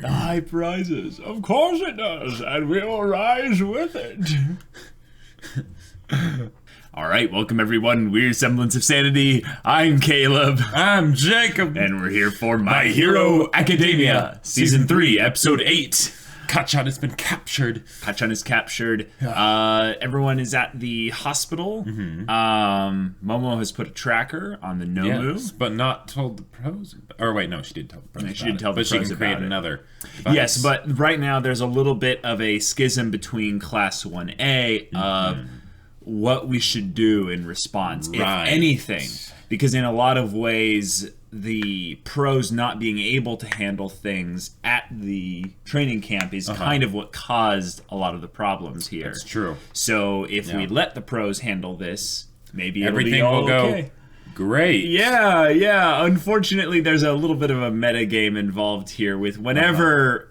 high prizes. Of course it does, and we will rise with it. All right, welcome everyone. We're Semblance of Sanity. I'm Caleb. I'm Jacob. And we're here for My Hero Academia, Season 3, Episode 8. Kachan has been captured. Kachan is captured. Everyone is at the hospital. Momo has put a tracker on the Nomu. Yes, but not told the pros. Or wait, no, she did tell the pros. She did tell the pros about it. But she can create another device. Yes, but right now there's a little bit of a schism between Class 1A of what we should do in response, if anything. Because in a lot of ways, the pros not being able to handle things at the training camp is kind of what caused a lot of the problems here. That's true. So if we let the pros handle this, maybe everything will go okay. Great. Yeah. Unfortunately, there's a little bit of a meta game involved here with whenever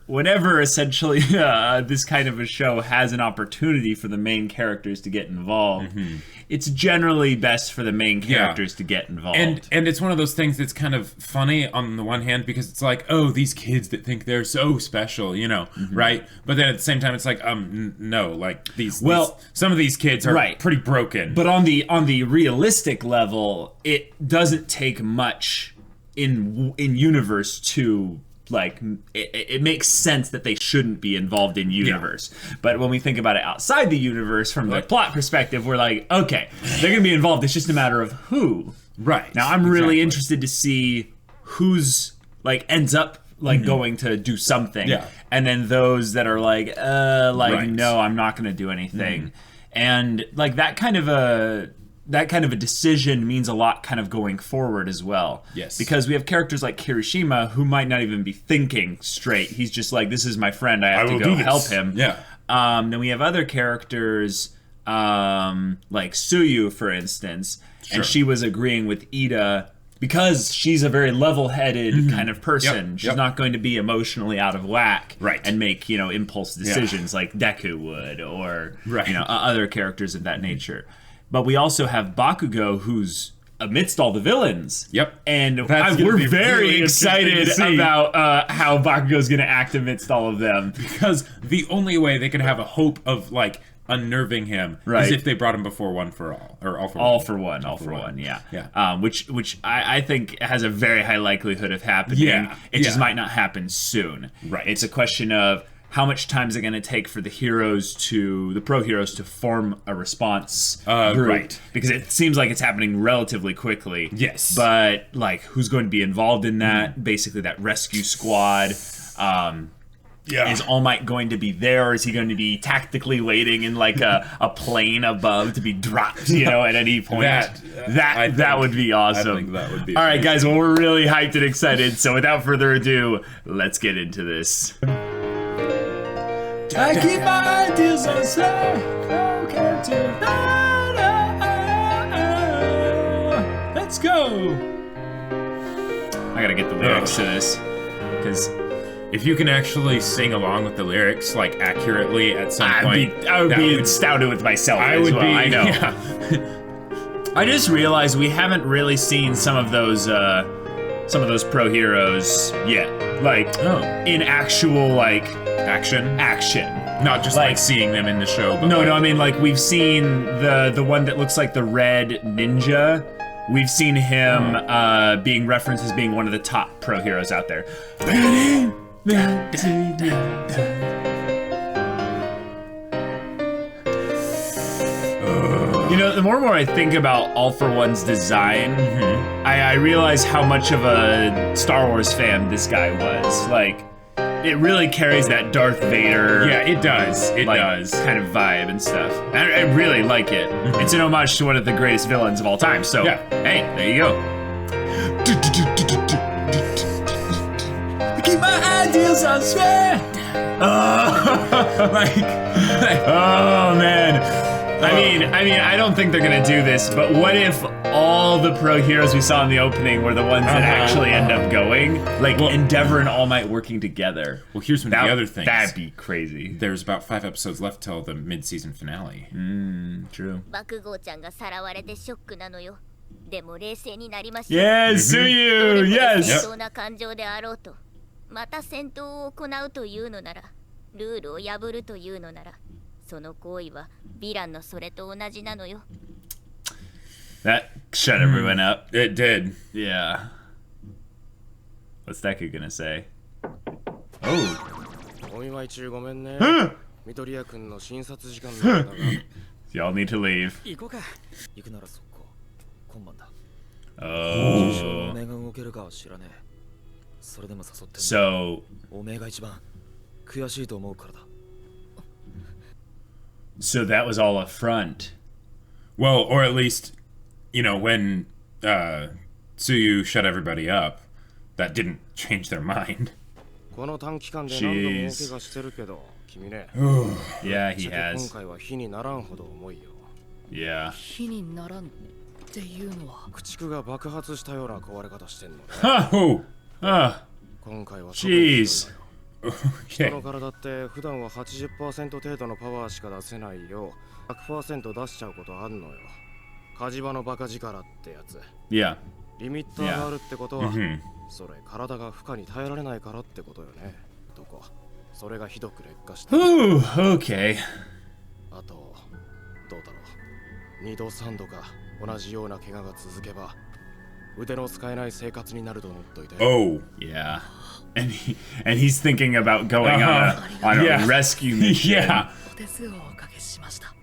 essentially this kind of a show has an opportunity for the main characters to get involved, it's generally best for the main characters to get involved. And it's one of those things that's kind of funny on the one hand because it's like, oh, these kids that think they're so special, you know, right? But then at the same time, it's like, no, like some of these kids are pretty broken. But on the realistic level, it doesn't take much in universe to like it makes sense that they shouldn't be involved in universe. But when we think about it outside the universe from the plot perspective, we're like, okay, they're gonna be involved, it's just a matter of who. Right. Now I'm really interested to see who's like ends up like going to do something, and then those that are like no, I'm not gonna do anything. And like that kind of a decision means a lot kind of going forward as well. Yes. Because we have characters like Kirishima who might not even be thinking straight. He's just like, this is my friend, I have to go help him. Yeah. Then we have other characters like Suyu, for instance, and she was agreeing with Iida because she's a very level-headed kind of person. She's not going to be emotionally out of whack and make, impulse decisions like Deku would or other characters of that nature. But we also have Bakugo, who's amidst all the villains. And we're very excited about how Bakugo's going to act amidst all of them. Because the only way they could have a hope of, like, unnerving him is if they brought him before One for All. Or All for One. All for one, yeah. Which I think has a very high likelihood of happening. It just might not happen soon. It's a question of how much time is it going to take for the pro heroes to form a response group? Because it seems like it's happening relatively quickly. Yes. But, like, who's going to be involved in that? Basically, that rescue squad. Is All Might going to be there, or is he going to be tactically waiting in, like, a plane above to be dropped, at any point? That would be awesome. I think that would be All right, guys, well, we're really hyped and excited, so without further ado, let's get into this. I keep my ideas on slack. Let's go. I gotta get the lyrics to this, because if you can actually sing along with the lyrics like accurately at some point, I would be astounded with myself. I know. Yeah. I just realized we haven't really seen some of those pro heroes yet, like in actual like action. Not just like seeing them in the show. But no, I mean like we've seen the one that looks like the red ninja. We've seen him being referenced as being one of the top pro heroes out there. The more and more I think about All for One's design, I realize how much of a Star Wars fan this guy was. Like, it really carries that Darth Vader. Yeah, it does. It does. Kind of vibe and stuff. I really like it. It's an homage to one of the greatest villains of all time. So, hey, there you go. I keep my ideals on swear. Oh man. I mean, I don't think they're gonna do this, but what if all the pro heroes we saw in the opening were the ones that actually end up going? Like, Endeavor and All Might working together. Well, here's one of the other things. That'd be crazy. There's about 5 episodes left till the mid-season finale. True. Yes, Suyu! Yes! また戦闘を行うというのなら、ルールを破るというのなら、その行為はヴィランのそれと同じなのよ。That shut everyone up. It did. Yeah. What's Deku gonna say? Oh. お見舞い中ごめんね。緑谷君の診察時間なんだが。Y'all need to leave. 行こうか。行くなら速攻。今晩だ。Oh. おめが動けるかは知らねえ。それでも誘って。So. おめが一番悔しいと思うからだ。So that was all a front. Well, or at least, you know, when Tsuyu shut everybody up, that didn't change their mind. この短期間で何度も大怪我してるけど、君ね。Yeah, he 今 has. 回は火にならんほど重いよ。Yeah. 火にならんっていうのは駆逐が爆発したような壊れ方してんのね。Oh. 今回は Jeez. 人の体って普段は 80% 程度のパワーしか出せないよ。100% 出しちゃうことあんのよ。火事場のバカ力ってやつ。Yeah. リミッターがあるってことは、それ体が負荷に耐えられないからってことよね。どこそれがひどく劣化して。Ooh, okay. あとどうだろう。2度3度か同じような怪我が続けば腕の使えない生活になると思っといて。Oh. Yeah. And he's thinking about going on a Yeah. rescue mission. Yeah. お手数をおかけしました。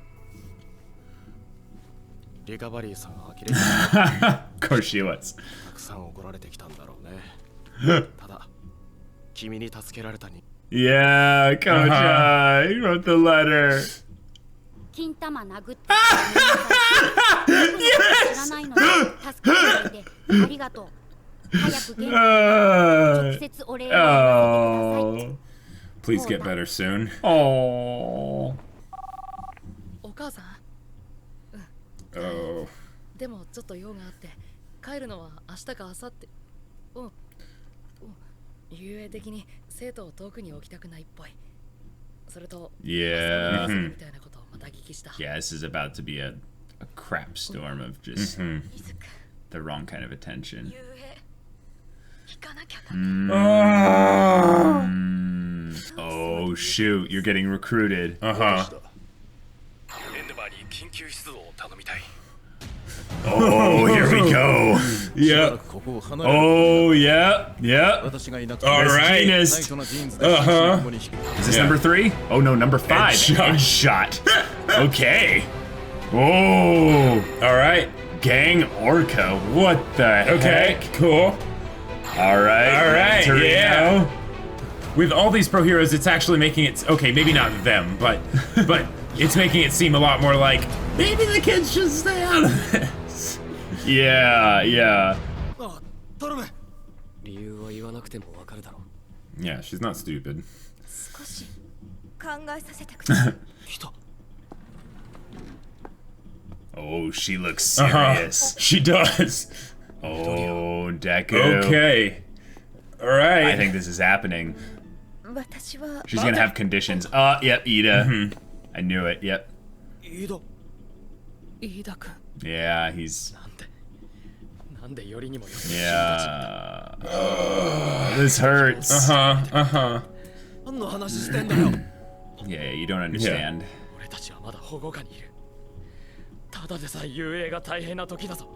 リカバリーさんは呆れて Of course she was. たくさん怒られてきたんだろうね。ただ君に助けられたに。Yeah, Coach, he wrote the letter. 金玉殴って知らないので助けてくれてありがとう。早く元気に直接お礼を言わせてください。 Please get better soon. Oh. お母さん、Oh. でもちょっと用があって帰るのは明日か明後日。遊泳的に生徒を遠くに置きたくないっぽい。それと Yeah. みたいなことをまた聞きした。 Yeah, this is about to be a crap storm of just the wrong kind of attention. 遊泳行かなきゃな。Oh, shoot, you're getting recruited. エンデバーに緊急出動を頼みたい。 Oh, here we go. Yep. ここを離れ Oh, yeah, yeah. 私がいなくて All This right. 最 Genius. 初のジーンズで写真をここに引く。 Is this Yeah. number 3? Oh, no, number 5. Headshot. Headshot. Okay. Oh, All right. gang Orca. What the Okay. heck? Cool. All right. All right, Torino. yeah. With all these pro heroes, it's actually making it okay. Maybe not them, but it's making it seem a lot more like maybe the kids should stay out of this. Yeah, yeah. あ、頼む。理由は言わなくてもわかるだろう。 Yeah, she's not stupid. 少し考えさせてください。来た。 Oh, she looks serious. She does. Oh, Deku. Okay. All right. I think this is happening. 私は She's gonna have conditions. Yep, Iida. I knew it. Yep. いいだ。飯田君。 Yeah, he's. なんでよりにもより。 Yeah. This hurts. Uh-huh. 何の話してんだよ。 Yeah, you don't understand. 俺たちはまだ保護下にいる。ただでさえ遊泳が大変な時だぞ。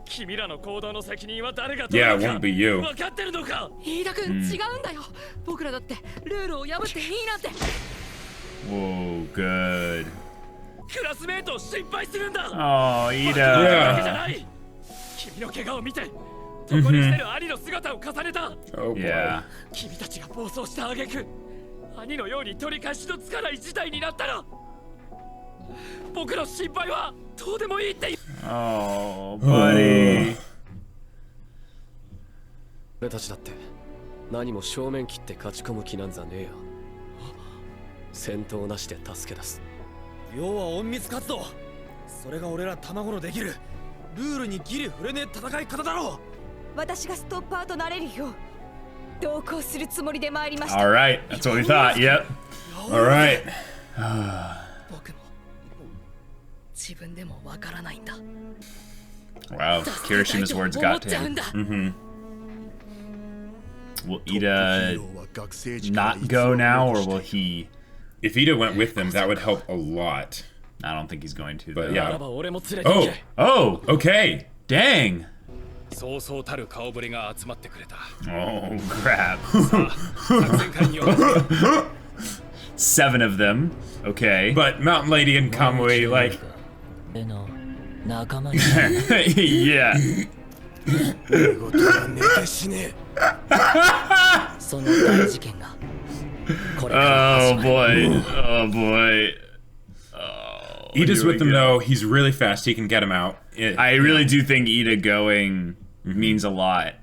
君らの行動の責任は誰が取る Yeah, の it か。 won't be you. 分かってるのか。飯田君、違うんだよ。僕らだってルールを破っていいなんて。 Whoa, good. クラスメートを心配するんだ。 Oh, だ Iida. けじゃない。君の怪我を見て、床にしてる兄の姿を重ねた。 Oh boy. Yeah. 君たちが暴走した挙句、兄のように取り返しのつかない事態になったら、僕の心配はどうでもいいって。 Oh, buddy. 俺たちだって何も正面切って勝ち込む気なんざねえよ。戦闘なしで助け出す。要は隠密活動。それが俺ら卵のできるルールにギリ触れねえ戦い方だろう。私がストッパーとなれるよう同行するつもりで参りました。 All right, that's what we thought. Yep. All right. 僕も自分でもわからないんだ。 Wow, Kirishima's words got to him. Will Iida not go now, or will he? If Iida went with them, that would help a lot. I don't think he's going to. But though. yeah. Oh. Oh. Okay. Dang. Oh crap. 7 of them. Okay. But Mountain Lady and Kamui, like... yeah. Oh boy. Oh boy. Oh, Iida's with them though. He's really fast. He can get him out. I really do think Iida going means a lot.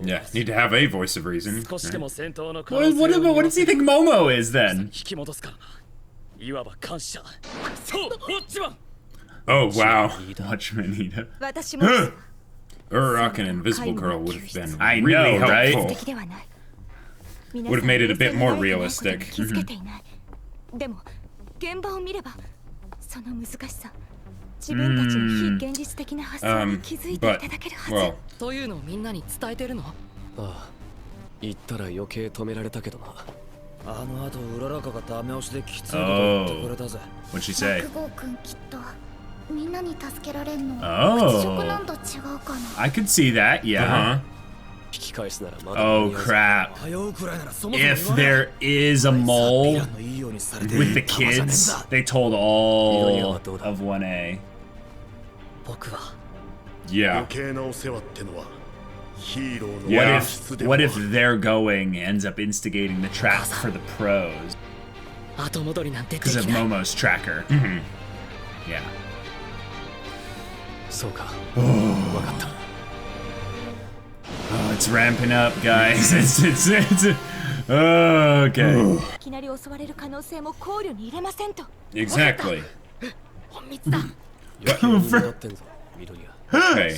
Yeah, need to have a voice of reason. Right? What does he think Momo is then? Oh wow. Watchman Iida. Urarok and Invisible Girl would have been I really know, right? helpful. Would have made it a bit more realistic. But, well... そういうのをみんなに伝えてるの？ああ、言ったら余計止められたけどな。あの後うららかがダメ押しできついこと言ってくれたぜ。What'd she say? バクゴー君きっとみんなに助けられんの。 Oh. 屈辱なんと違うかな。 I could see that, yeah. Oh crap. If there is a mole with the kids, they told all of 1A. Yeah. What if their going ends up instigating the trap for the pros? Because of Momo's tracker. Yeah. Oh, it's ramping up, guys. It's okay. Exactly. Okay. Okay.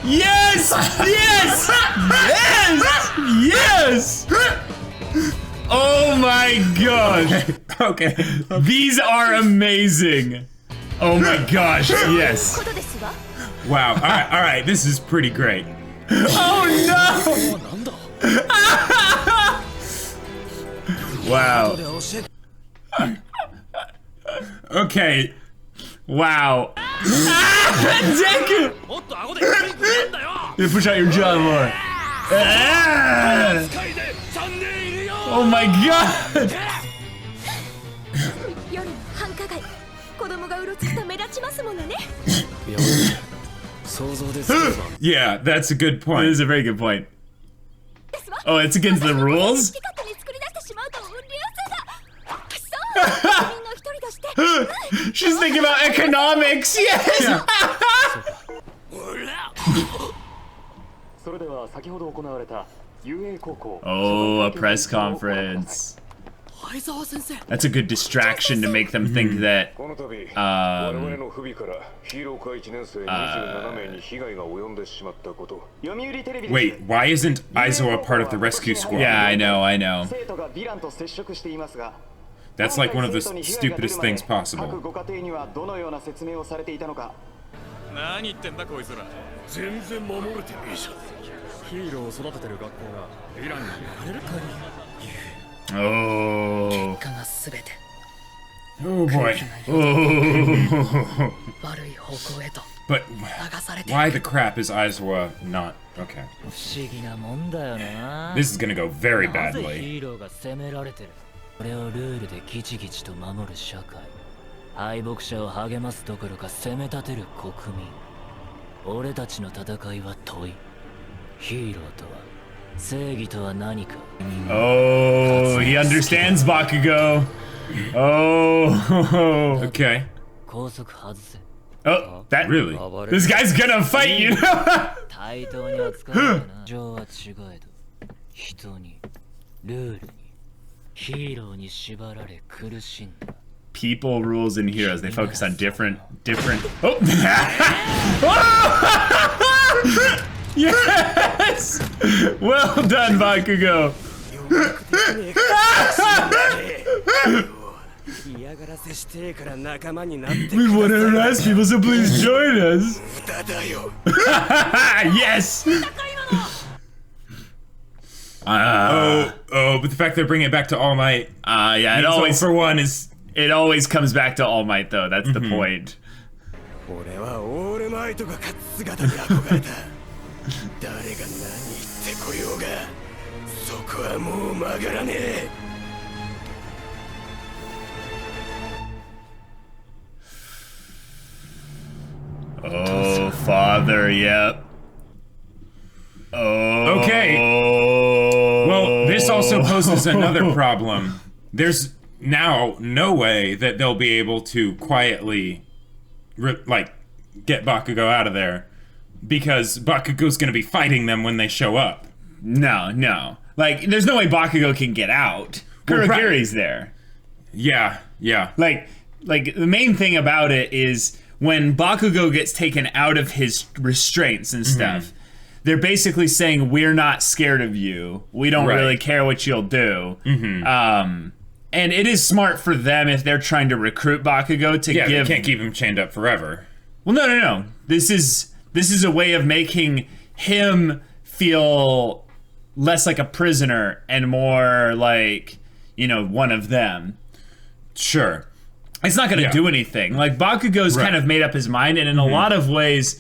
Yes! Yes! Yes! Yes! Oh my gosh! Okay. These are amazing. Oh my gosh! Yes. Wow. All right. This is pretty great. Oh no! Wow. Okay. Wow. Deku! You push out your jaw more. Oh my god! Yeah, that's a good point. That is a very good point. Oh, it's against the rules? She's thinking about economics, yes! Yeah. Oh, a press conference. That's a good distraction to make them think that, Wait, why isn't Aizawa part of the rescue squad? Yeah, I know. That's like one of the stupidest things possible. Oh. Oh boy. Oh. But why the crap is Aizawa not... Okay. This is gonna go very badly. これをルールでギチギチと守る社会。敗北者を励ますどころか責め立てる国民。俺たちの戦いは問い。ヒーローとは正義とは何か。Oh, he understands Bakugo. Oh. Okay. 高速外せ。 Oh, that really? This guy's gonna fight you. 対等に扱うな。情は違えど、人に、ルールに。 People, rules, and heroes. They focus on different. Oh! Yes! Well done, Bakugo. 嫌がらせしてえから仲間になって We want to harass people, so please join us. 無駄だよ Yes. But the fact they're bringing it back to All Might. Yeah, it always comes back to All Might though. That's the point. 俺はオールマイトが勝つ姿に憧れた誰が何言ってこようがそこはもう曲がらねえ Oh, father, yep. Oh. Okay. Well, this also poses another problem. There's now no way that they'll be able to quietly, get Bakugo out of there, because Bakugo's going to be fighting them when they show up. No. Like, there's no way Bakugo can get out. Kurogiri's there. Yeah. Like the main thing about it is when Bakugo gets taken out of his restraints and stuff, they're basically saying, we're not scared of you. We don't really care what you'll do. And it is smart for them if they're trying to recruit Bakugo to give... Yeah, they can't keep him chained up forever. Well, no. This is a way of making him feel less like a prisoner and more like, one of them. Sure. It's not going to do anything. Like, Bakugo's kind of made up his mind, and in a lot of ways,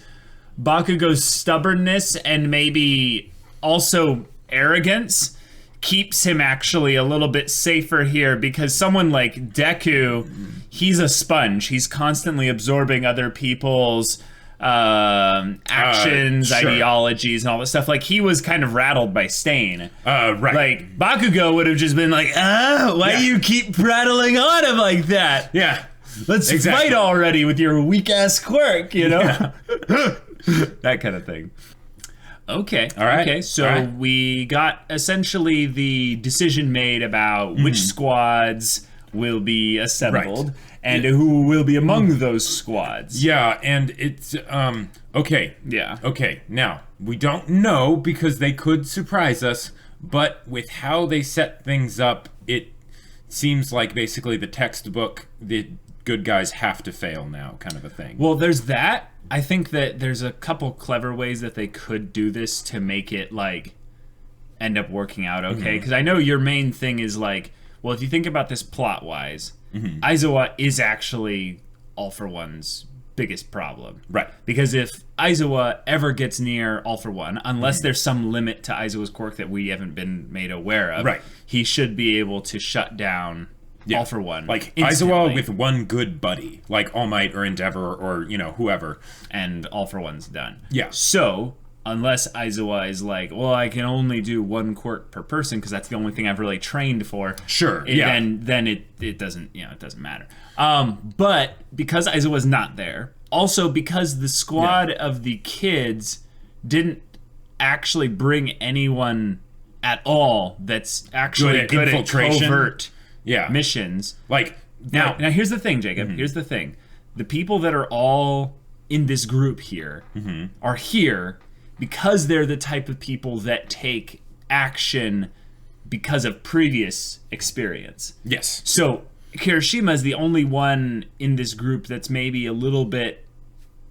Bakugo's stubbornness and maybe also arrogance keeps him actually a little bit safer here, because someone like Deku, he's a sponge. He's constantly absorbing other people's actions, ideologies, and all this stuff. Like, he was kind of rattled by Stain. Like, Bakugo would have just been like, why do you keep prattling on him like that? Yeah. Let's fight already with your weak-ass quirk, Yeah. That kind of thing. Okay. All right. Okay, so we got essentially the decision made about which squads will be assembled and who will be among those squads. Yeah, and it's okay. Yeah. Okay. Now, we don't know because they could surprise us, but with how they set things up, it seems like basically the textbook, the good guys have to fail now kind of a thing. Well, there's that. I think that there's a couple clever ways that they could do this to make it, like, end up working out okay. Because I know your main thing is, like, well, if you think about this plot-wise, Aizawa is actually All For One's biggest problem. Right. Because if Aizawa ever gets near All For One, unless there's some limit to Aizawa's quirk that we haven't been made aware of, he should be able to shut down All For One. Like, Aizawa with one good buddy, like All Might or Endeavor or, whoever. And All For One's done. Yeah. So, unless Aizawa is like, well, I can only do one quirk per person because that's the only thing I've really trained for. Sure, Then it doesn't, it doesn't matter. But because Aizawa's not there, also because the squad of the kids didn't actually bring anyone at all that's actually good at covert missions. Like, now here's the thing, Jacob. Here's the thing. The people that are all in this group here are here because they're the type of people that take action because of previous experience. Yes. So Kirishima is the only one in this group that's maybe a little bit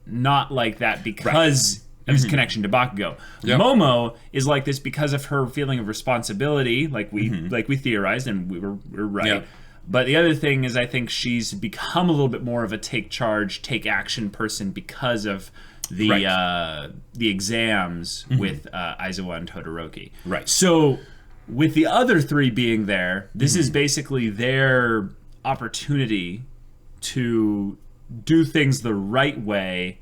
not like that because of his connection to Bakugo. Momo is like this because of her feeling of responsibility, like we theorized, and we were right. But the other thing is, I think she's become a little bit more of a take charge, take action person because of the exams with Aizawa and Todoroki. Right. So with the other three being there, this is basically their opportunity to do things the right way,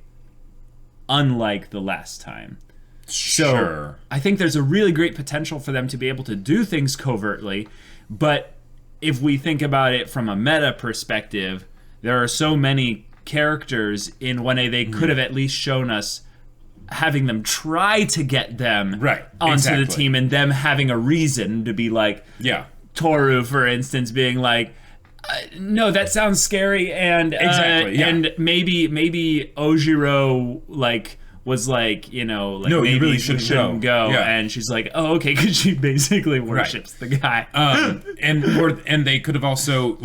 unlike the last time. So I think there's a really great potential for them to be able to do things covertly, but if we think about it from a meta perspective, there are so many characters in 1A they could have at least shown us having them try to get them onto the team, and them having a reason to be like, Toru, for instance, being like, no, that sounds scary, and and maybe Ojiro was like, no, maybe you really shouldn't go. And she's like, oh, okay, because she basically worships the guy. And they could have also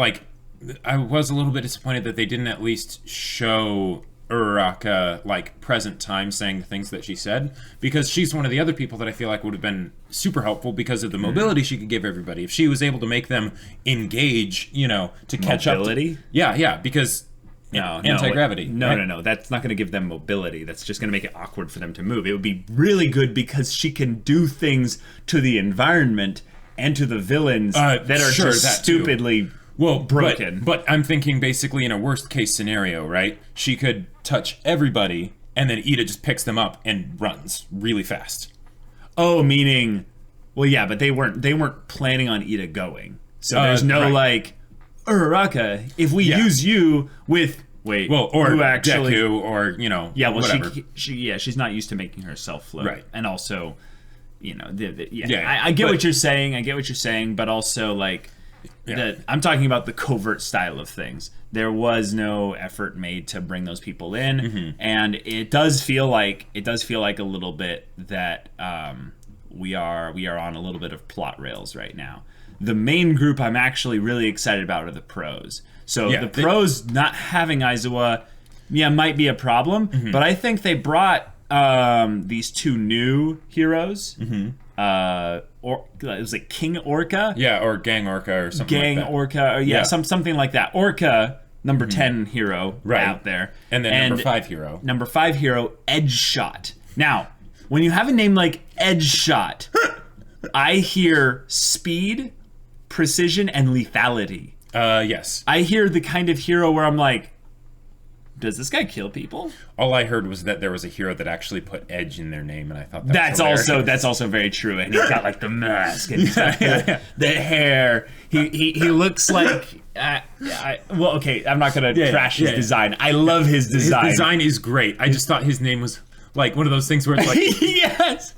I was a little bit disappointed that they didn't at least show Uraraka, like, present time saying the things that she said, because she's one of the other people that I feel like would have been super helpful because of the mobility she could give everybody. If she was able to make them engage, you know, to catch up. Mobility? Yeah, because anti-gravity. No. That's not going to give them mobility. That's just going to make it awkward for them to move. It would be really good because she can do things to the environment and to the villains that are just stupidly broken. But I'm thinking basically in a worst case scenario, right? She could touch everybody, and then Iida just picks them up and runs really fast. Oh, meaning, well, yeah, but they weren't planning on Iida going. So there's no like, Uraraka, if we use you with or who actually, Deku, or you know, whatever. She's not used to making herself float, right? And also, you know, I get what you're saying, but also like. I'm talking about the covert style of things. There was no effort made to bring those people in, and it does feel like a little bit that we are on a little bit of plot rails right now. The main group I'm actually really excited about are the pros. So the pros not having Aizawa, might be a problem, but I think they brought these two new heroes. Or it was like King Orca, or Gang Orca, or something. Gang like that. Orca, or something like that. Orca, number 10 hero out there, and then number 5 hero. Number 5 hero, Edge Shot. Now, when you have a name like Edge Shot, I hear speed, precision, and lethality. Yes. I hear the kind of hero where I'm like, does this guy kill people? All I heard was that there was a hero that actually put Edge in their name, and I thought that's also very true. And he's got like the mask and he's got the hair. He looks like. Well, okay, I'm not gonna trash his design. I love his design. His design is great. I just thought his name was like one of those things where it's like yes.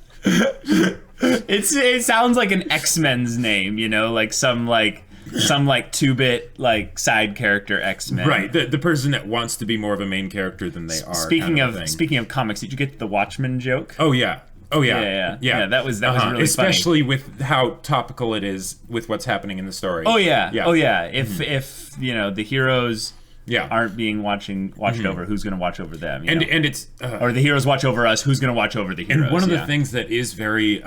It sounds like an X-Men's name, you know, like some 2-bit like side character X-Men. Right, the person that wants to be more of a main character than they are. Speaking of comics, did you get the Watchmen joke? Oh yeah. Yeah, that was really especially funny. with how topical it is with what's happening in the story. Oh yeah. If you know the heroes aren't being watched over, who's going to watch over them? And it's or the heroes watch over us, who's going to watch over the heroes? And one of the things that is very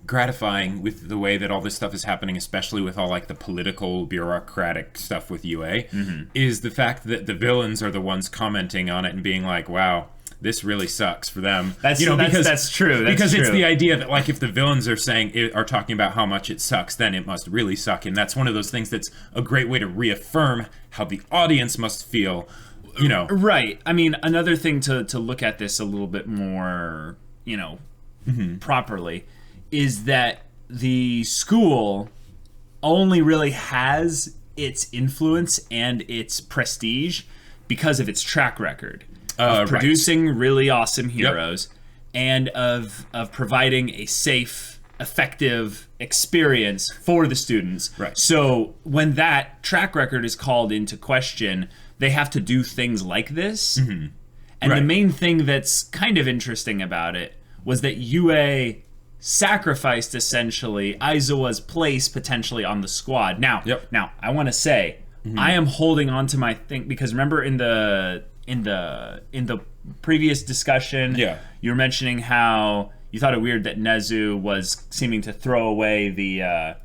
gratifying with the way that all this stuff is happening, especially with all like the political bureaucratic stuff with UA, is the fact that the villains are the ones commenting on it and being like, "Wow, this really sucks for them." That's true. That's because true. It's the idea that like if the villains are talking about how much it sucks, then it must really suck, and that's one of those things that's a great way to reaffirm how the audience must feel. You know, right? I mean, another thing to look at this a little bit more, you know, properly, is that the school only really has its influence and its prestige because of its track record. Of producing really awesome heroes and of providing a safe, effective experience for the students. Right. So when that track record is called into question, they have to do things like this. And the main thing that's kind of interesting about it was that UA sacrificed essentially Aizawa's place potentially on the squad. Now I want to say I am holding on to my thing because remember in the previous discussion, you were mentioning how you thought it weird that Nezu was seeming to throw away the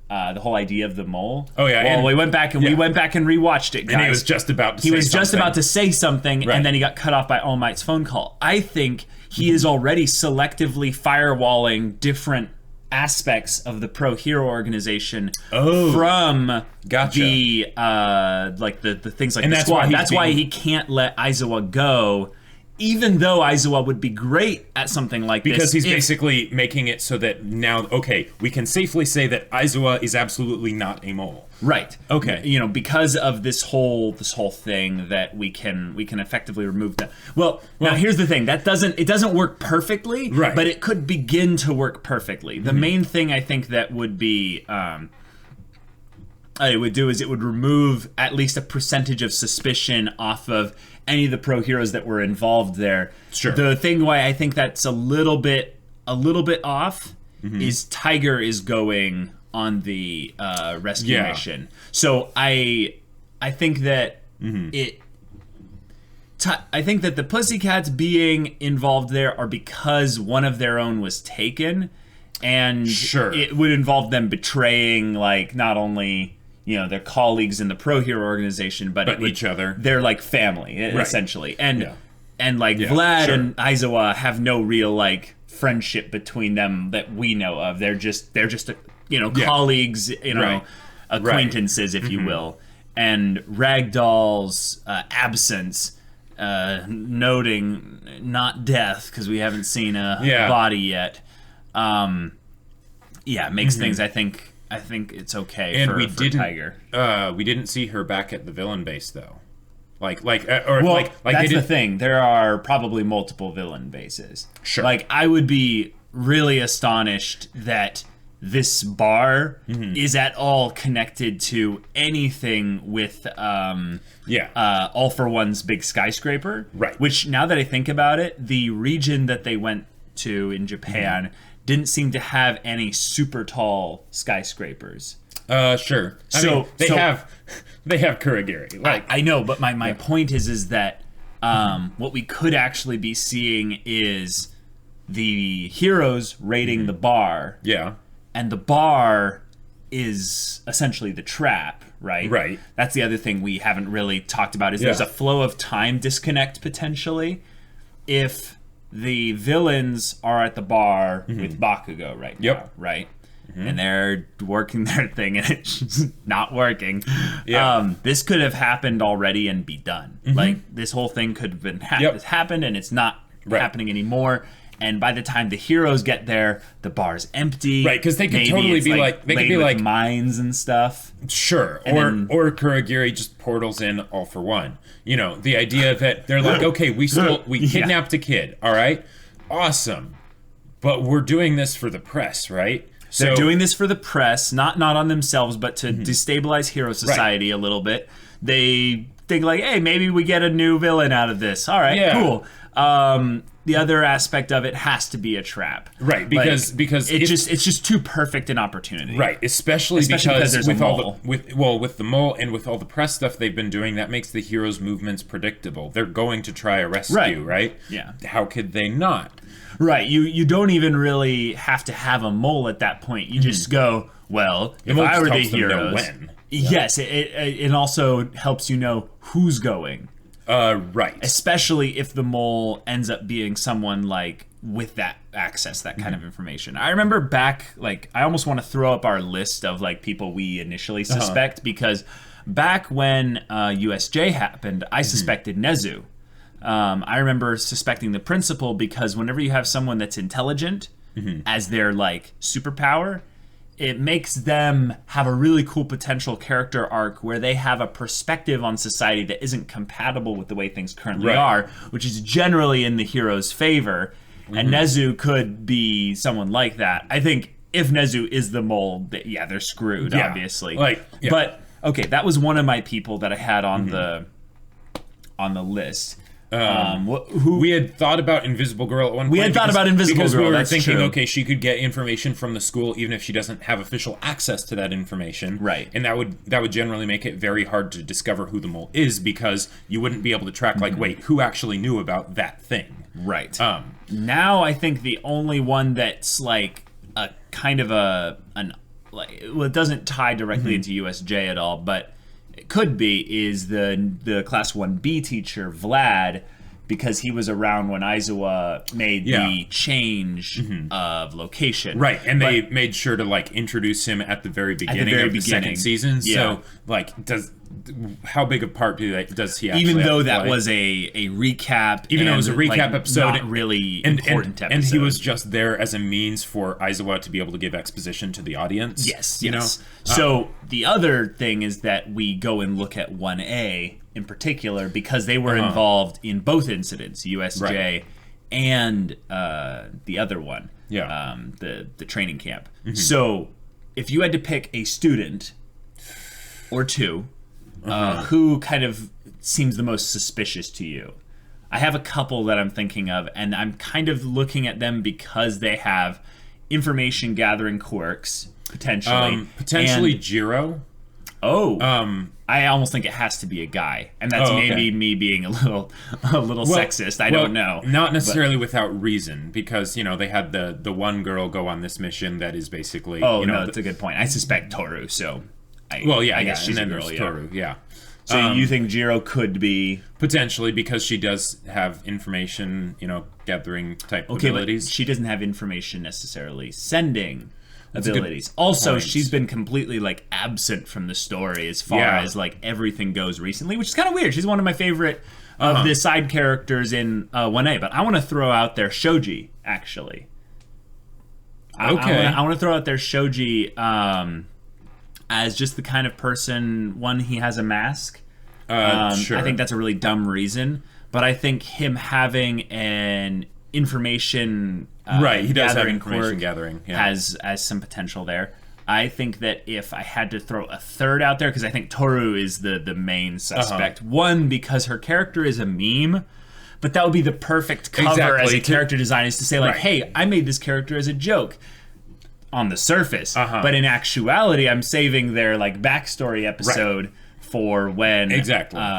whole idea of the mole. Oh yeah. Well, we went back and rewatched it, guys. And he was just about to say something, and then he got cut off by All Might's phone call. I think he is already selectively firewalling different aspects of the pro hero organization from the the things like the squad. That's why he can't let Aizawa go, even though Aizawa would be great at something like this. Because he's basically making it so that now, we can safely say that Aizawa is absolutely not a mole. Right. Okay. You know, because of this whole thing that we can effectively remove that. Well, now here's the thing. It doesn't work perfectly, right, but it could begin to work perfectly. The main thing I think that would be it would do is it would remove at least a percentage of suspicion off of any of the pro heroes that were involved there. Sure. The thing why I think that's a little bit off is Tiger is going on the rescue mission. So I I think that I think that the Pussycats being involved there are because one of their own was taken, and it would involve them betraying, like, not only, you know, their colleagues in the Pro Hero organization, but each other. They're like family, essentially. And Vlad and Aizawa have no real, like, friendship between them that we know of. They're just colleagues, you know, acquaintances, if you will. And Ragdoll's absence, noting not death, because we haven't seen a body yet, makes things, I think it's okay. And for Tiger. We didn't see her back at the villain base, though. That's the thing. There are probably multiple villain bases. Sure. Like, I would be really astonished that this bar is at all connected to anything with All for One's big skyscraper. Right. Which, now that I think about it, the region that they went to in Japan didn't seem to have any super tall skyscrapers. Sure. They have Kurogiri. Like, I know, but my point is that what we could actually be seeing is the heroes raiding the bar. Yeah. And the bar is essentially the trap, right? Right. That's the other thing we haven't really talked about, is there's a flow of time disconnect, potentially, if the villains are at the bar with Bakugo right now, right? And they're working their thing, and it's not working. Yeah. This could have happened already and be done. Like, this whole thing could have been happened, and it's not happening anymore. And by the time the heroes get there, the bar's empty. Right, because they could totally be like, they could be like mines and stuff. Sure, or Kurogiri just portals in All for One. You know, the idea that they're like, okay, we kidnapped a kid, all right, awesome, but we're doing this for the press, right? So, they're doing this for the press, not on themselves, but to destabilize Hero Society a little bit. They think like, hey, maybe we get a new villain out of this. All right, cool. The other aspect of it has to be a trap, right? Because it's just too perfect an opportunity, right? Especially because there's with a mole. With the mole and with all the press stuff they've been doing, that makes the heroes' movements predictable. They're going to try a rescue, right? Yeah. How could they not? Right. You don't even really have to have a mole at that point. You just go, well, if I were the heroes, when. Yes, it also helps you know who's going. Right. Especially if the mole ends up being someone like with that access, that kind of information. I remember back, like, I almost want to throw up our list of like people we initially suspect, because back when USJ happened, I suspected Nezu. I remember suspecting the principal because whenever you have someone that's intelligent as their like superpower, it makes them have a really cool potential character arc where they have a perspective on society that isn't compatible with the way things currently are, which is generally in the hero's favor. And Nezu could be someone like that. I think if Nezu is the mole, they're screwed, obviously. But okay, that was one of my people that I had on the list. We had thought about Invisible Girl at one point. We had thought about Invisible Girl. Because we were that's thinking, true. okay, she could get information from the school even if she doesn't have official access to that information. Right. And that would generally make it very hard to discover who the mole is, because you wouldn't be able to track, like, wait, who actually knew about that thing? Right. Now I think the only one that's like a kind of it doesn't tie directly into USJ at all, but it could be, is the Class 1B teacher, Vlad, because he was around when Aizawa made the change of location. Right, and they made sure to like introduce him at the very beginning of the second season. Yeah. So like, how big a part does he actually even though have to that play? Was a recap, even though it was a recap episode, not really important episode. And he was just there as a means for Aizawa to be able to give exposition to the audience. Yes, you know. So the other thing is that we go and look at 1A in particular, because they were involved in both incidents, USJ and the other one, the training camp. So if you had to pick a student or two, who kind of seems the most suspicious to you? I have a couple that I'm thinking of, and I'm kind of looking at them because they have information gathering quirks, potentially. Potentially Jiro. Oh, I almost think it has to be a guy, and that's maybe me being a little sexist. I don't know. Not necessarily without reason, because they had the one girl go on this mission that is basically. Oh no, that's a good point. I suspect Toru. So, I guess she's a girl. Toru, yeah. So you think Jiro could be potentially, because she does have information, gathering type abilities. But she doesn't have information necessarily sending abilities. Also, she's been completely absent from the story as far as everything goes recently, which is kind of weird. She's one of my favorite of the side characters in 1A. But I want to throw out there Shoji, actually. Okay. I want to throw out there Shoji as just the kind of person, one, he has a mask. Sure. I think that's a really dumb reason, but I think him having an information he does have information gathering. Yeah. has some potential there. I think that if I had to throw a third out there, because I think Toru is the main suspect. One, because her character is a meme, but that would be the perfect cover as a character design, is to say hey, I made this character as a joke on the surface, but in actuality, I'm saving their backstory episode for when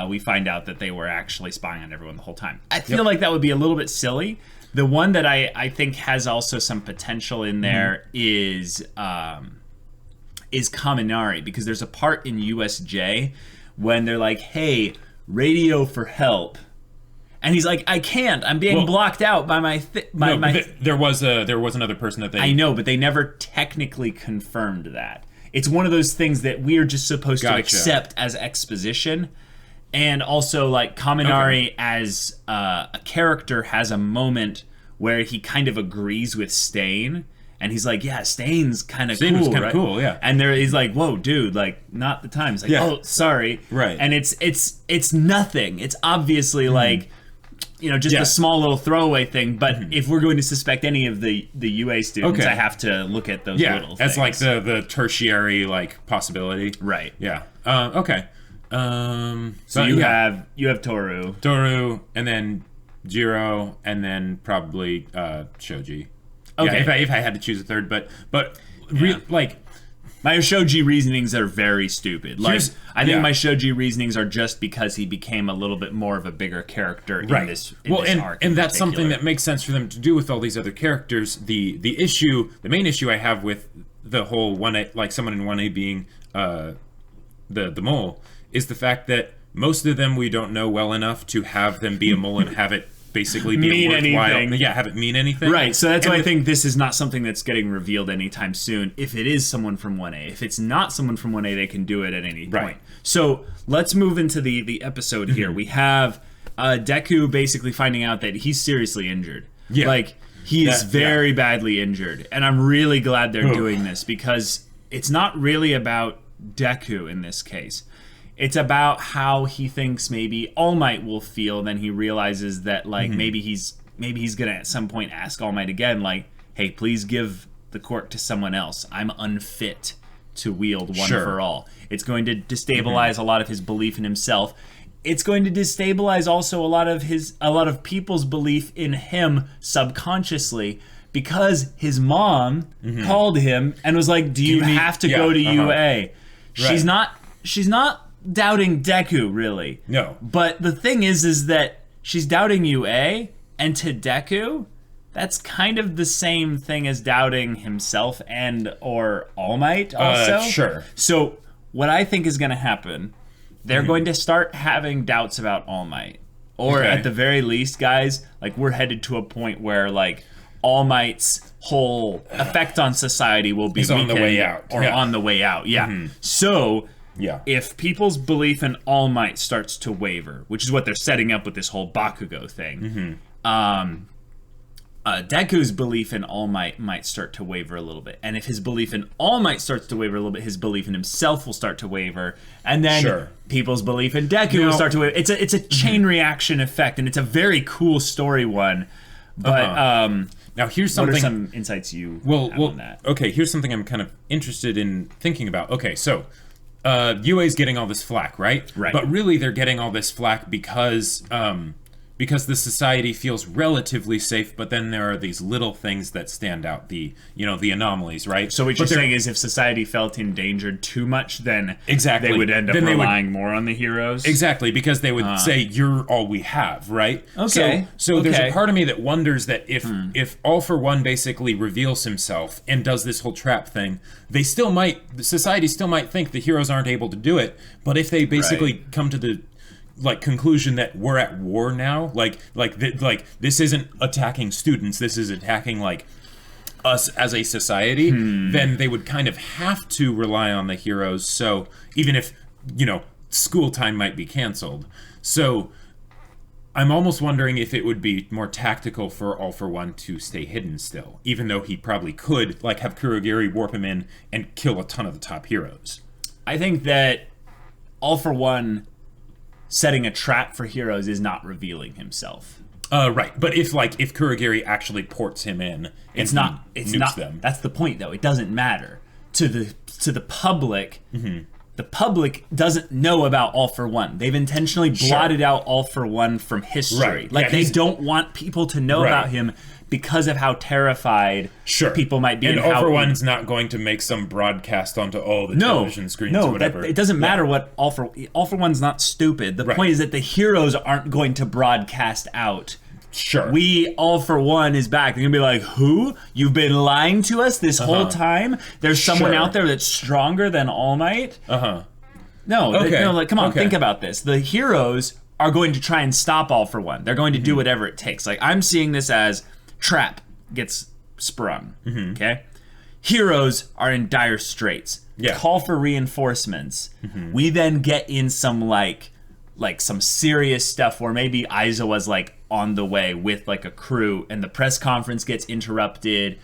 we find out that they were actually spying on everyone the whole time. I feel like that would be a little bit silly. The one that I think has also some potential in there is Kaminari, because there's a part in USJ when they're like, hey, radio for help. And he's like, I can't. I'm being blocked out by my... there was another person that they... I know, but they never technically confirmed that. It's one of those things that we're just supposed to accept as exposition. And also, Kaminari as a character has a moment where he kind of agrees with Stain. And he's like, yeah, Stain's kind of cool, was kind of right? cool, yeah. And he's like, whoa, dude, not the time. He's like, oh, sorry. Right. And it's nothing. It's obviously just a small little throwaway thing, but if we're going to suspect any of the UA students, I have to look at those little things. As the tertiary possibility. Right. Yeah. Okay. So you have Toru, and then Jiro, and then probably Shoji. Okay. Yeah, if I had to choose a third, but my Shoji reasonings are very stupid. I think my Shoji reasonings are just because he became a little bit more of a bigger character in this arc. And that's something that makes sense for them to do with all these other characters. The main issue I have with the whole 1A, someone in 1A being the mole, is the fact that most of them we don't know well enough to have them be a mole and have it basically be worthwhile. Anything. Yeah, have it mean anything. Right, so that's why I think this is not something that's getting revealed anytime soon. If it is someone from 1A. If it's not someone from 1A, they can do it at any point. So let's move into the episode here. We have Deku basically finding out that he's seriously injured. Yeah. He is very badly injured. And I'm really glad they're doing this, because it's not really about Deku in this case. It's about how he thinks maybe All Might will feel. Then he realizes that maybe he's gonna at some point ask All Might again, hey, please give the quirk to someone else. I'm unfit to wield one for all. It's going to destabilize a lot of his belief in himself. It's going to destabilize also a lot of people's belief in him subconsciously, because his mom called him and was like, do you have to go to UA? Right. She's not doubting Deku, really. No. But the thing is that she's doubting UA, and to Deku, that's kind of the same thing as doubting himself and or All Might also. Sure. So what I think is going to happen, they're going to start having doubts about All Might. Or at the very least, guys, we're headed to a point where All Might's whole effect on society will be on the way out. Or on the way out, So if people's belief in All Might starts to waver, which is what they're setting up with this whole Bakugo thing, Deku's belief in All Might start to waver a little bit. And if his belief in All Might starts to waver a little bit, his belief in himself will start to waver. And then people's belief in Deku will start to waver. It's a chain reaction effect, and it's a very cool story one. But now here's something. What are some insights you have on that? Okay, here's something I'm kind of interested in thinking about. Okay, so UA's getting all this flack, right? Right. But really, they're getting all this flack because because the society feels relatively safe, but then there are these little things that stand out, the anomalies, right? So what you're saying is if society felt endangered too much, then exactly they would end up relying more on the heroes? Exactly, because they would say, you're all we have, right? Okay. So there's a part of me that wonders that if All For One basically reveals himself and does this whole trap thing, society still might think the heroes aren't able to do it, but if they basically come to the conclusion that we're at war now, this isn't attacking students, this is attacking us as a society, then they would kind of have to rely on the heroes. So even if school time might be canceled, so I'm almost wondering if it would be more tactical for All For One to stay hidden still, even though he probably could have Kurogiri warp him in and kill a ton of the top heroes. I think that All For One setting a trap for heroes is not revealing himself. Right, but if Kurogiri actually ports him in, it's not them. That's the point, though. It doesn't matter to the public. The public doesn't know about All For One. They've intentionally blotted out All For One from history. Right. They don't want people to know about him because of how terrified people might be. And All For One's not going to make some broadcast onto all the television screens or whatever. It doesn't matter what All For One's not stupid. The point is that the heroes aren't going to broadcast out. We, All For One, is back. They're going to be like, who? You've been lying to us this whole time? There's someone out there that's stronger than All Might? No, come on, think about this. The heroes are going to try and stop All For One. They're going to do whatever it takes. I'm seeing this as trap gets sprung, okay? Heroes are in dire straits. Call for reinforcements. We then get in some, some serious stuff where maybe Iida was, on the way with a crew, and the press conference gets interrupted.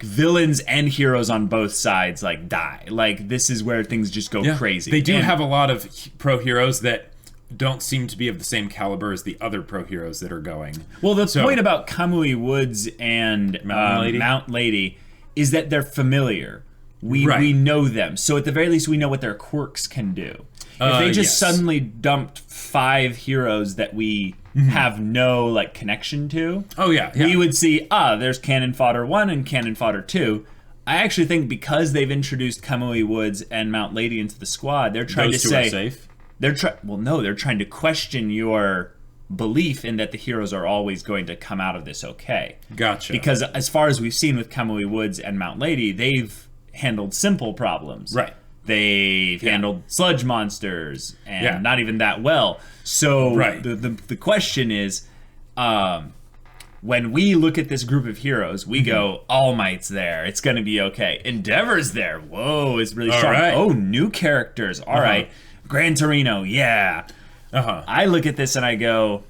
Villains and heroes on both sides die. This is where things just go crazy. They do have a lot of pro heroes that don't seem to be of the same caliber as the other pro heroes that are going. Well, the point about Kamui Woods and Mount Lady is that they're familiar. We know them, so at the very least we know what their quirks can do. If they just suddenly dumped 5 heroes that we have no connection to, we would see, there's Cannon Fodder 1 and Cannon Fodder 2. I actually think because they've introduced Kamui Woods and Mount Lady into the squad, they're trying to say, are safe? They're trying to question your belief in that the heroes are always going to come out of this okay. Gotcha. Because as far as we've seen with Kamui Woods and Mount Lady, they've handled simple problems. Right. They've handled sludge monsters and not even that well. So the question is, when we look at this group of heroes, we go, All Might's there. It's going to be okay. Endeavor's there. Whoa, it's really strong. Right. Oh, new characters. All right. Gran Torino, I look at this and I go,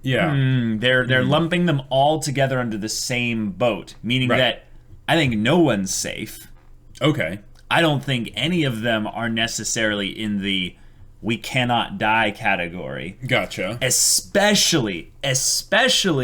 they're lumping them all together under the same boat, meaning that I think no one's safe. Okay. I don't think any of them are necessarily in the we cannot die category. Gotcha. Especially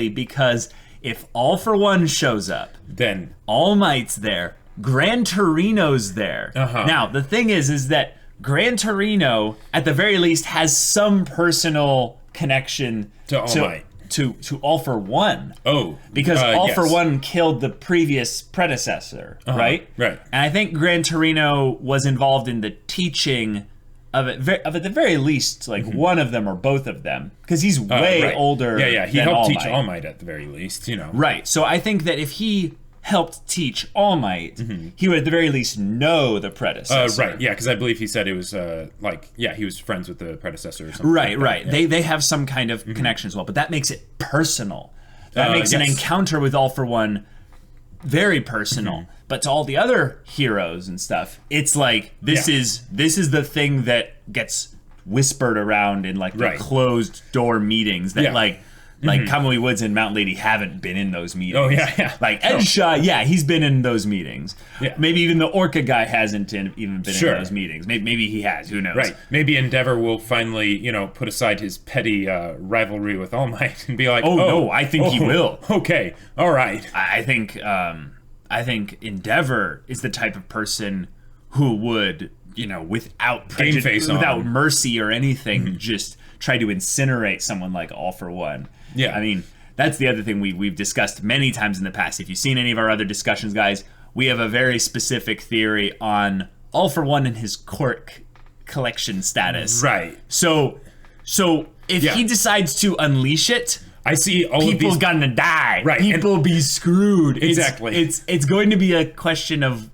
because if All For One shows up, then All Might's there, Gran Torino's there. Now, the thing is that Gran Torino, at the very least, has some personal connection to All Might. To All For One. Because All For One killed the previous predecessor, right? Right. And I think Gran Torino was involved in the teaching of it, at the very least, one of them or both of them, because he's way older. He helped teach All Might at the very least, Right. So I think that if he helped teach All Might, he would at the very least know the predecessor. Right, because I believe he said it was, he was friends with the predecessor or something. Right. Yeah. They have some kind of connection as well, but that makes it personal. That makes an encounter with All For One very personal. But to all the other heroes and stuff, it's this is the thing that gets whispered around in the closed door meetings that Kamui Woods and Mount Lady haven't been in those meetings. Edsha, he's been in those meetings. Maybe even the Orca guy hasn't even been in those meetings. Maybe he has. Who knows? Right. Maybe Endeavor will finally, put aside his petty rivalry with All Might and be like, no, I think he will. Okay. All right. I think Endeavor is the type of person who would without Game face without on. mercy or anything, just try to incinerate someone like All for One. Yeah. I mean, that's the other thing we've discussed many times in the past. If you've seen any of our other discussions, guys, we have a very specific theory on All for One and his quirk collection status. Right. So if he decides to unleash it, I see all people of these... gonna die. Right. People be screwed. Exactly. It's going to be a question of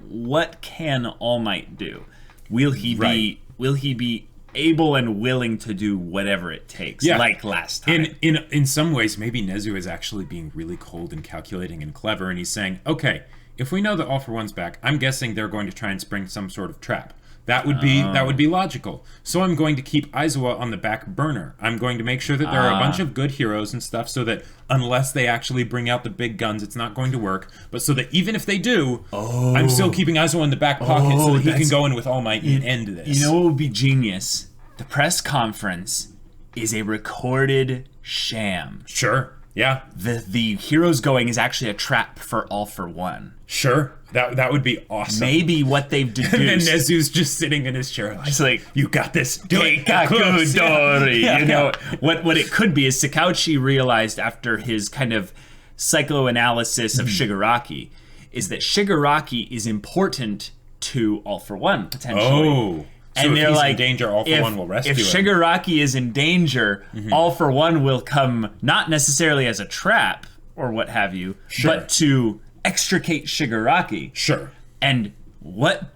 what can All Might do? Will he be able and willing to do whatever it takes, like last time? In some ways, maybe Nezu is actually being really cold and calculating and clever, and he's saying, okay, if we know that All for One's back, I'm guessing they're going to try and spring some sort of trap. That would be logical. So I'm going to keep Aizawa on the back burner. I'm going to make sure that there are a bunch of good heroes and stuff, so that unless they actually bring out the big guns, it's not going to work. But so that even if they do, I'm still keeping Aizawa in the back pocket so that he can go in with All Might and end this. You know what would be genius? The press conference is a recorded sham. Sure. Yeah. The heroes going is actually a trap for All for One. Sure. That would be awesome. Maybe what they've deduced. And then Nezu's just sitting in his chair. Just like, you got this. Do it. Kakudori. Yeah. You know, what it could be is Sakauchi realized after his kind of psychoanalysis of Shigaraki is that Shigaraki is important to All for One, potentially. Oh. So And if they're he's like, in danger, All for One will rescue if him. Shigaraki is in danger, All for One will come not necessarily as a trap or what have you, but to extricate Shigaraki. Sure. And what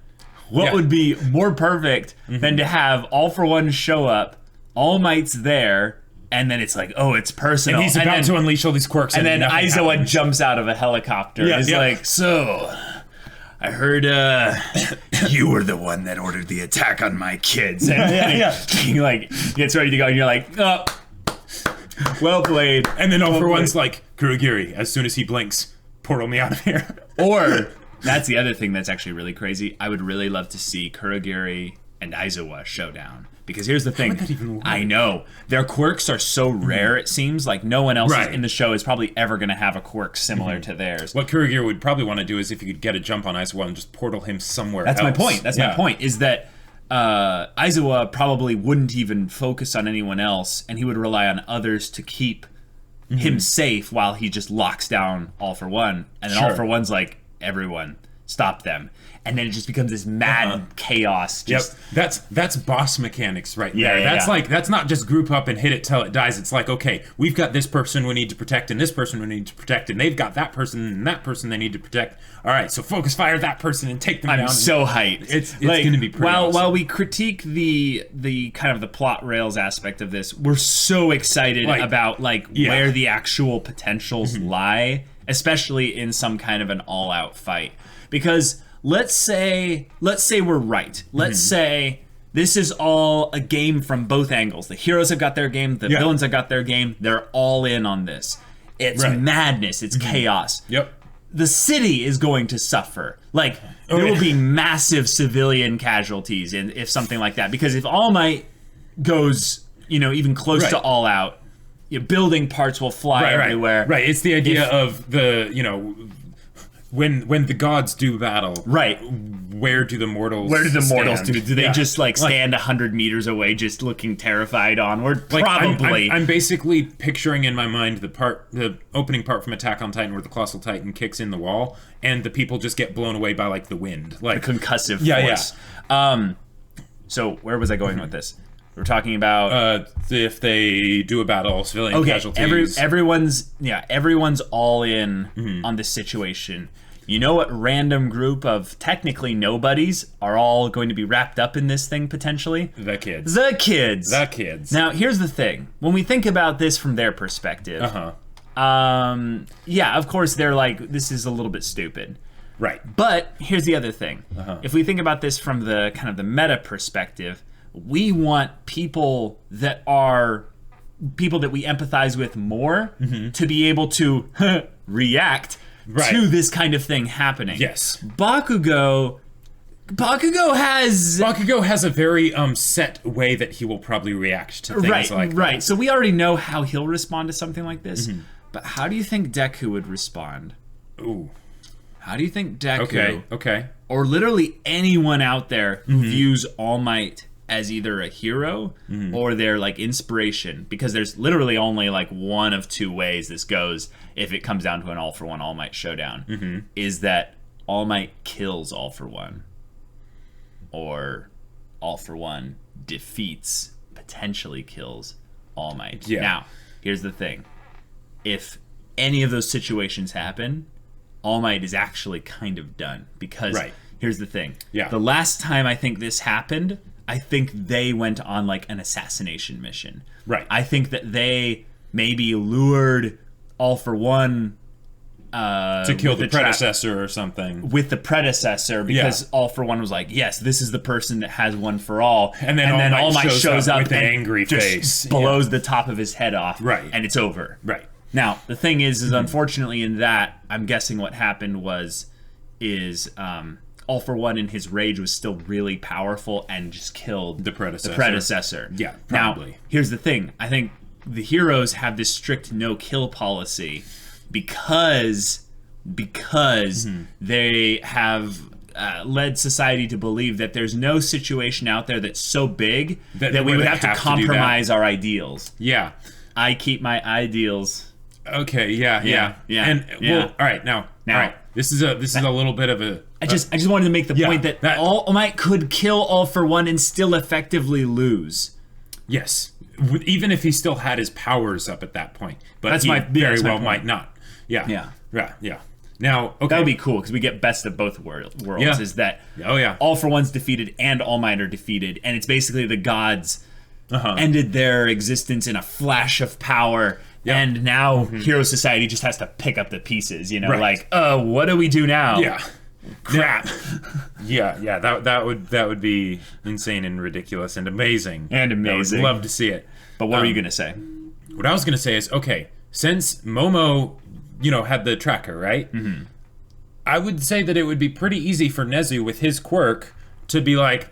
would be more perfect than to have All for One show up, All Might's there, and then it's like, oh, it's personal. And he's about to unleash all these quirks. And then Aizawa jumps out of a helicopter. Yeah, and is yeah. like, so... I heard you were the one that ordered the attack on my kids. And he like gets ready to go, and you're like, oh, well played. And then All for One's like, Kurogiri, as soon as he blinks, portal me out of here. Or, that's the other thing that's actually really crazy. I would really love to see Kurogiri and Aizawa showdown. Because here's the thing, How would that even work? I know, their quirks are so rare, it seems, like no one else in the show is probably ever going to have a quirk similar to theirs. What Kurogiri would probably want to do is if you could get a jump on Aizawa and just portal him somewhere That's else. my point. That's my point, is that Aizawa probably wouldn't even focus on anyone else, and he would rely on others to keep him safe while he just locks down All for One. And then All for One's like, everyone, stop them. And then it just becomes this mad chaos. Just That's boss mechanics right there. That's not just group up and hit it till it dies. It's like, okay, we've got this person we need to protect and this person we need to protect, and they've got that person they need to protect. All right, so focus fire that person and take them down. I'm so hyped. It's like, going to be pretty awesome. While we critique the kind of the plot rails aspect of this, we're so excited about where the actual potentials lie, especially in some kind of an all-out fight. Because let's say we're right. Let's say this is all a game from both angles. The heroes have got their game, the villains have got their game. They're all in on this. It's madness. It's chaos. Yep. The city is going to suffer. Like, there will be massive civilian casualties if something like that. Because if All Might goes, even close to All Out, building parts will fly everywhere. Right. It's the idea of the, when the gods do battle, where do the mortals do? Do they just stand 100 meters away, just looking terrified onward? Probably. I'm basically picturing in my mind the opening part from Attack on Titan where the Colossal Titan kicks in the wall, and the people just get blown away by the wind, the concussive force. So where was I going with this? We're talking about if they do a battle, civilian casualties. Everyone's all in on this situation. You know what random group of technically nobodies are all going to be wrapped up in this thing potentially? The kids. The kids. The kids. Now, here's the thing. When we think about this from their perspective, of course they're like, this is a little bit stupid. Right. But here's the other thing. If we think about this from the kind of the meta perspective, we want people that we empathize with more to be able to react to this kind of thing happening. Yes. Bakugo has a very set way that he will probably react to things like that. Right. So we already know how he'll respond to something like this. But how do you think Deku would respond? Ooh. how do you think Deku, Okay. or literally anyone out there who views All Might as either a hero or their like inspiration, because there's literally only like one of two ways this goes if it comes down to an All for One All Might showdown, is that All Might kills All for One, or All for One defeats, potentially kills All Might. Yeah. Now, here's the thing. If any of those situations happen, All Might is actually kind of done, because here's the thing. Yeah. The last time I think this happened, I think they went on like an assassination mission. Right. I think that they maybe lured All for One to kill the predecessor or something. With the predecessor, because All for One was like, yes, this is the person that has One for All. And then All Might shows up with an and angry face. blows the top of his head off. Right. And it's over. Right. Now, the thing is unfortunately in that, I'm guessing what happened is All for One in his rage was still really powerful and just killed the predecessor. Yeah, probably. Now, here's the thing. I think the heroes have this strict no-kill policy because they have led society to believe that there's no situation out there that's so big that we would have to compromise our ideals. Yeah. I keep my ideals. Okay, yeah. And well, all right, now, all right. This is a little bit of a I just wanted to make the point that All Might could kill All for One and still effectively lose. Yes. Even if he still had his powers up at that point. But that's he very well point. Might not. Yeah. Yeah. Now, okay. That would be cool, because we get best of both worlds. Yeah. Is that yeah. All for One's defeated and All Might are defeated, and it's basically the gods ended their existence in a flash of power. Yep. And now Hero Society just has to pick up the pieces, like, what do we do now? Yeah. Crap. yeah, that would be insane and ridiculous and amazing. I would love to see it. But what were you going to say? What I was going to say is, okay, since Momo, had the tracker, right? Mm-hmm. I would say that it would be pretty easy for Nezu with his quirk to be like,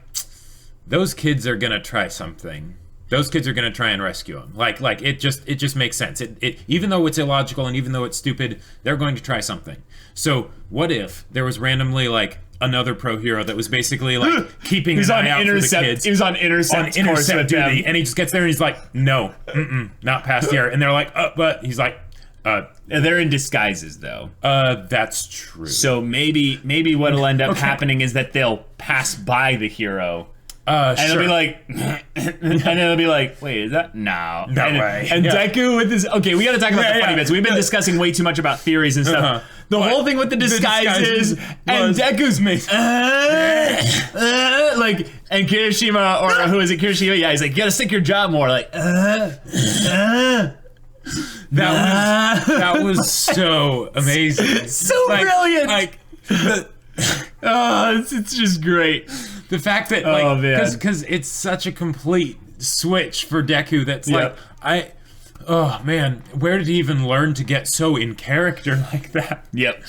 those kids are going to try something. Those kids are going to try and rescue him. Like it just makes sense. It even though it's illogical and even though it's stupid, they're going to try something. So what if there was randomly like another pro hero that was basically like keeping an eye out for the kids? He was on intercept duty, and he just gets there and he's like, no, not past here. And they're like, but he's like, they're in disguises though. That's true. So maybe what'll end up happening is that they'll pass by the hero. And they'll be like, and then they'll be like, wait, is that? No way. And Deku with this, okay, we gotta talk about the funny bits. We've been discussing way too much about theories and stuff. The whole thing with the disguises and Deku's like, and Kirishima, or who is it, Kirishima? Yeah, he's like, you gotta stick your jaw more, like, That was so amazing. So brilliant. It's just great. The fact that, because it's such a complete switch for Deku that's oh man, where did he even learn to get so in character like that? Yep.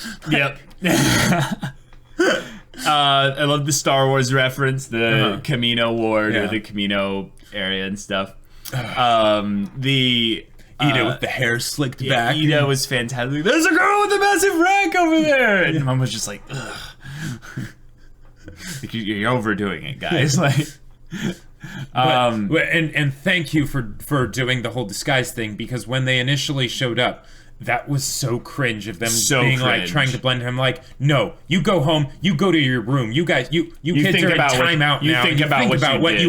I love the Star Wars reference, the Camino Ward or the Camino area and stuff. The Iida with the hair slicked back. Iida was fantastic. There's a girl with a massive rank over there, and Mom was just like, ugh. You're overdoing it, guys. And thank you for doing the whole disguise thing, because when they initially showed up, that was so cringe of them being like trying to blend him. Like, no, you go home, you go to your room. You guys, you kids are in timeout now. Think about what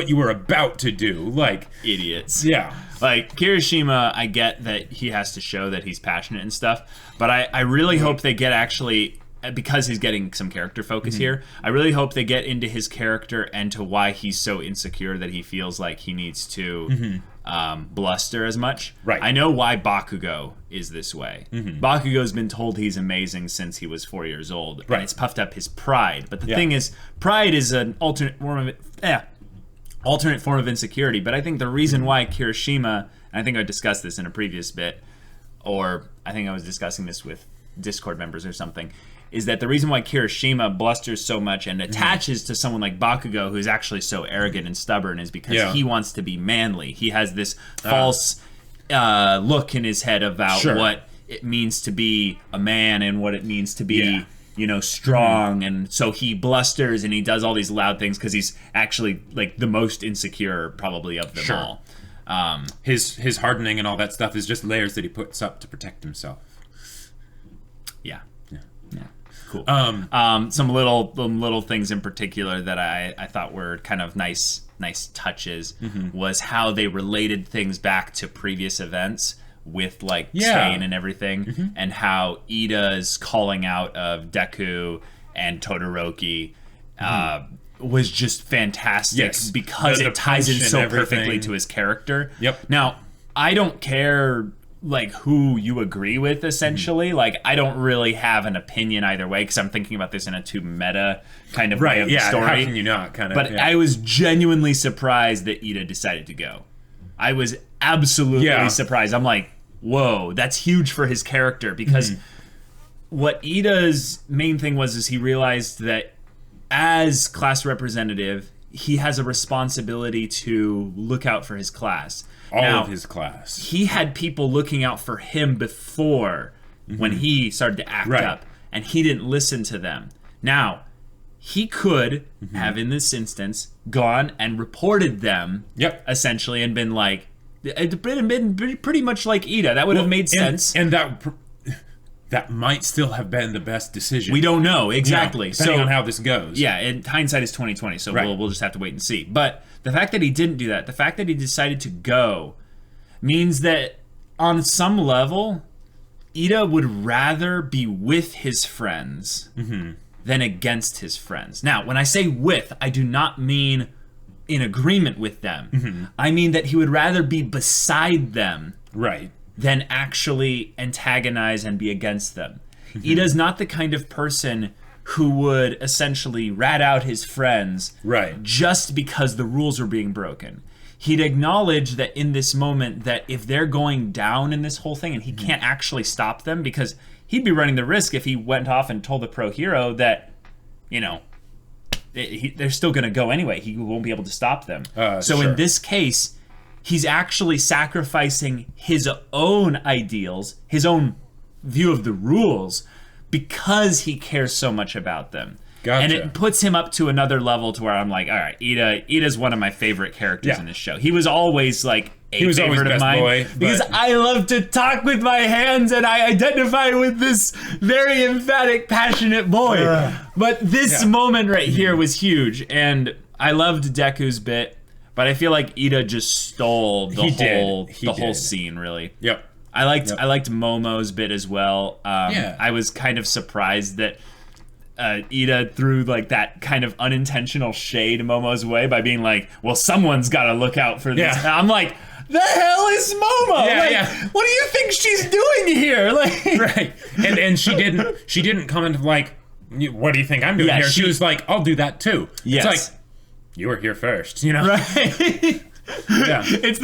you were about to do. Like idiots. Yeah. Like Kirishima, I get that he has to show that he's passionate and stuff, but I really hope they get actually. Because he's getting some character focus here, I really hope they get into his character and to why he's so insecure that he feels like he needs to bluster as much. Right. I know why Bakugo is this way. Bakugo's been told he's amazing since he was 4 years old. Right. And it's puffed up his pride. But the thing is, pride is an alternate form of insecurity. But I think the reason why Kirishima, and I think I discussed this in a previous bit, or I think I was discussing this with Discord members or something, is that the reason why Kirishima blusters so much and attaches to someone like Bakugo, who's actually so arrogant and stubborn, is because he wants to be manly. He has this false look in his head about what it means to be a man and what it means to be strong, and so he blusters and he does all these loud things because he's actually like the most insecure probably of them all. His hardening and all that stuff is just layers that he puts up to protect himself. Yeah. Cool. Some little things in particular that I thought were kind of nice touches was how they related things back to previous events with like Chain and everything, and how Iida's calling out of Deku and Todoroki was just fantastic because it ties in so perfectly to his character. Now, I don't care like who you agree with, essentially. Like, I don't really have an opinion either way because I'm thinking about this in a too meta kind of way of the story. How can you not? But I was genuinely surprised that Iida decided to go. I was absolutely surprised. I'm like, whoa, that's huge for his character, because what Iida's main thing was is he realized that as class representative, he has a responsibility to look out for his class. All of his class. He had people looking out for him before when he started to act up, and he didn't listen to them. Now, he could have, in this instance, gone and reported them, essentially, and been like, it'd been pretty much like Iida. That would have made sense. And that might still have been the best decision. We don't know, exactly. Depending on how this goes. Yeah, and hindsight is 20/20, so we'll just have to wait and see. But the fact that he didn't do that, the fact that he decided to go, means that on some level, Iida would rather be with his friends than against his friends. Now, when I say with, I do not mean in agreement with them. I mean that he would rather be beside them than actually antagonize and be against them. Iida's not the kind of person who would essentially rat out his friends just because the rules are being broken. He'd acknowledge that in this moment that if they're going down in this whole thing and he can't actually stop them, because he'd be running the risk if he went off and told the pro hero that, they're still going to go anyway. He won't be able to stop them. So in this case, he's actually sacrificing his own ideals, his own view of the rules, because he cares so much about them. And it puts him up to another level to where I'm like, all right, Iida's one of my favorite characters in this show. He was always like a favorite of mine because I love to talk with my hands and I identify with this very emphatic, passionate boy. But this moment right here was huge, and I loved Deku's bit, but I feel like Iida just stole the whole scene, really. I liked Momo's bit as well. I was kind of surprised that Iida threw like that kind of unintentional shade Momo's way by being like, well, someone's got to look out for this. And I'm like, the hell is Momo? What do you think she's doing here? And she didn't comment like, what do you think I'm doing here? She was like, I'll do that too. It's like, you were here first, It's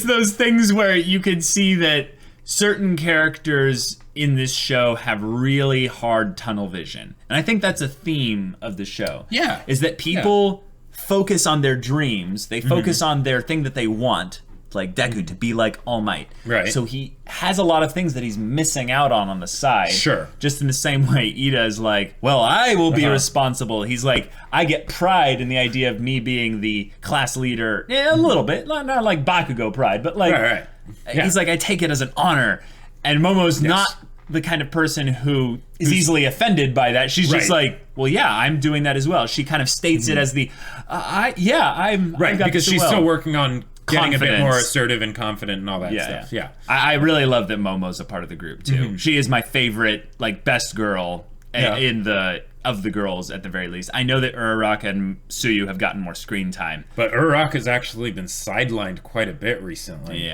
those things where you can see that certain characters in this show have really hard tunnel vision. And I think that's a theme of the show. Is that people focus on their dreams. They focus on their thing that they want, like Deku to be like All Might. So he has a lot of things that he's missing out on the side. Just in the same way Iida is like, well, I will be responsible. He's like, I get pride in the idea of me being the class leader. A little bit. Not like Bakugo pride, but like he's like, I take it as an honor. And Momo's not the kind of person who is easily offended by that. She's just like, well, yeah, I'm doing that as well. She kind of states it as the, I'm because she's still working on getting a bit more assertive and confident and all that stuff. I really love that Momo's a part of the group too. She is my favorite, like, best girl of the girls at the very least. I know that Uraraka and Tsuyu have gotten more screen time, but Uraraka's actually been sidelined quite a bit recently.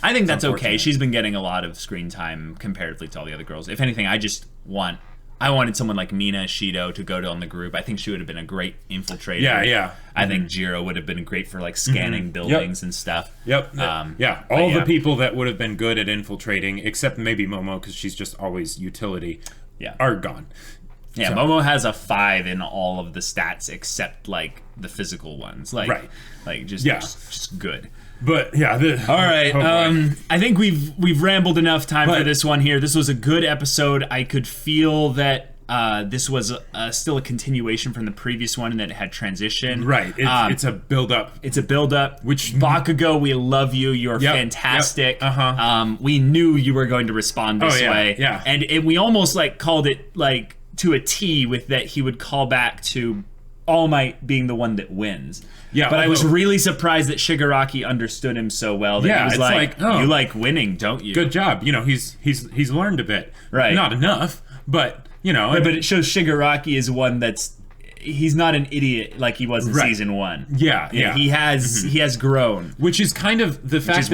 I think that's okay. She's been getting a lot of screen time comparatively to all the other girls. If anything, I wanted someone like Mina Shido to go on the group. I think she would have been a great infiltrator. I think Jiro would have been great for like scanning buildings and stuff. All the people that would have been good at infiltrating, except maybe Momo, because she's just always utility, are gone. Momo has a 5 in all of the stats except like the physical ones. Just good. But all right. I think we've rambled enough time for this one here. This was a good episode. I could feel that this was still a continuation from the previous one, and that it had transition. Right. It's a build-up. It's a build-up. Which Bakugo, we love you. You're fantastic. Yep. Uh-huh. We knew you were going to respond this way. Yeah. And we almost like called it like to a T with that he would call back to All Might being the one that wins. Yeah, but I was really surprised that Shigaraki understood him so well that he was like, you like winning, don't you? Good job. You know, he's learned a bit. Right. Not enough, but you know. But it shows Shigaraki is one he's not an idiot like he was in season 1. Yeah. He has grown, which is kind of the fact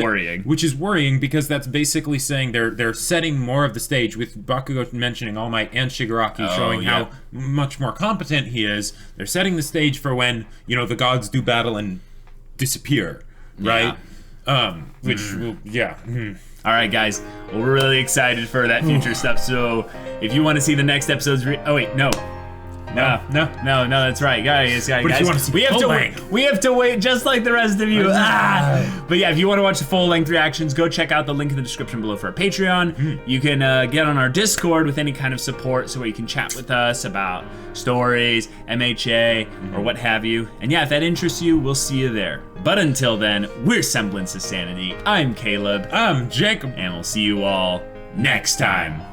which is worrying because that's basically saying they're setting more of the stage with Bakugo mentioning All Might and Shigaraki showing how much more competent he is. They're setting the stage for when, you know, the gods do battle and disappear, right? Which will, All right, guys. Well, we're really excited for that future stuff. So if you want to see the next episodes, No, that's right, guys. But if you want to see we have to wait just like the rest of you. But yeah, if you want to watch the full-length reactions, go check out the link in the description below for our Patreon. You can get on our Discord with any kind of support, so where you can chat with us about stories, MHA, or what have you. And yeah, if that interests you, we'll see you there. But until then, we're Semblance of Sanity. I'm Caleb. I'm Jacob. And we'll see you all next time.